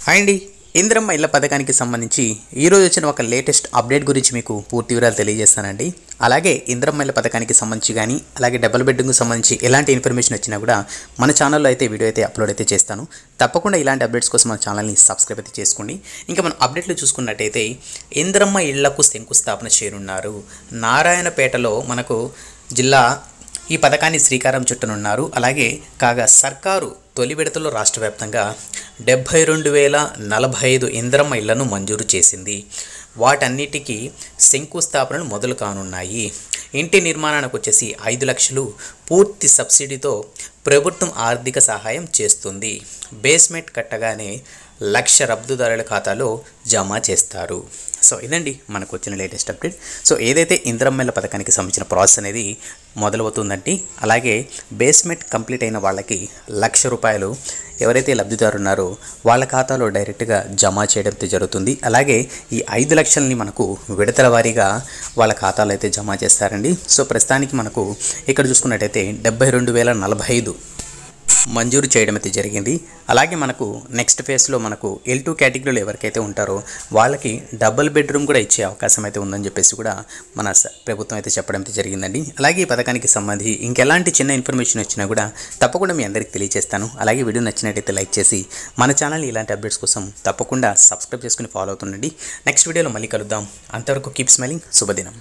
Hi అండి. ఇందిరమ్మ ఇళ్ల పథకానికి సంబంధించి ఈరోజు వచ్చిన ఒక లేటెస్ట్ అప్డేట్ గురించి మీకు పూర్తి వివరాలు తెలియజేస్తానండి. అలాగే ఇందిరమ్మ ఇళ్ల పథకానికి సంబంధించి కానీ అలాగే డబుల్ బెడ్రూమ్కి సంబంధించి ఎలాంటి ఇన్ఫర్మేషన్ వచ్చినా కూడా మన ఛానల్లో అయితే వీడియో అయితే అప్లోడ్ అయితే చేస్తాను. తప్పకుండా ఇలాంటి అప్డేట్స్ కోసం మన ఛానల్ని సబ్స్క్రైబ్ అయితే చేసుకోండి. ఇంకా మనం అప్డేట్లు చూసుకున్నట్టయితే ఇందిరమ్మ ఇళ్లకు శంకుస్థాపన చేయనున్నారు. నారాయణపేటలో మనకు జిల్లా ఈ పథకాన్ని శ్రీకారం చుట్టనున్నారు. అలాగే కాగా సర్కారు తొలి విడతలో రాష్ట్ర వ్యాప్తంగా 72,045 ఇందిరమ్మ ఇళ్లను మంజూరు చేసింది. వాటన్నిటికీ శంకుస్థాపనలు మొదలు కానున్నాయి. ఇంటి నిర్మాణానికి వచ్చేసి 5 లక్షలు పూర్తి సబ్సిడీతో ప్రభుత్వం ఆర్థిక సహాయం చేస్తుంది. బేస్మెంట్ కట్టగానే 1,00,000 లబ్ధిదారుల ఖాతాలో జమ చేస్తారు. సో ఇదండి మనకు వచ్చిన లేటెస్ట్ అప్డేట్. సో ఏదైతే ఇందిరమ్మ ఇళ్ల పథకానికి సంబంధించిన ప్రాసెస్ అనేది మొదలవుతుందండి. అలాగే బేస్మెంట్ కంప్లీట్ అయిన వాళ్ళకి 1,00,000 రూపాయలు ఎవరైతే లబ్ధిదారు ఉన్నారో వాళ్ళ ఖాతాలో డైరెక్ట్గా జమ చేయడం జరుగుతుంది. అలాగే ఈ 5 లక్షలని మనకు విడతల వారీగా వాళ్ళ ఖాతాలో అయితే జమ చేస్తారండి. సో ప్రస్తుతానికి మనకు ఇక్కడ చూసుకున్నట్టయితే 72,045 మంజూరు చేయడం అయితే జరిగింది. అలాగే మనకు నెక్స్ట్ ఫేజ్లో మనకు L2 కేటగిరీలో ఎవరికైతే ఉంటారో వాళ్ళకి డబుల్ బెడ్రూమ్ కూడా ఇచ్చే అవకాశం అయితే ఉందని చెప్పేసి కూడా మన ప్రభుత్వం అయితే చెప్పడం అయితే జరిగిందండి. అలాగే ఈ పథకానికి సంబంధించి ఇంకెలాంటి చిన్న ఇన్ఫర్మేషన్ వచ్చినా కూడా తప్పకుండా మీ అందరికీ తెలియజేస్తాను. అలాగే వీడియో నచ్చినట్టయితే లైక్ చేసి మన ఛానల్ ఇలాంటి అప్డేట్స్ కోసం తప్పకుండా సబ్స్క్రైబ్ చేసుకుని ఫాలో అవుతుండండి. నెక్స్ట్ వీడియోలో మళ్ళీ కలుద్దాం. అంతవరకు కీప్ స్మైలింగ్. శుభదినం.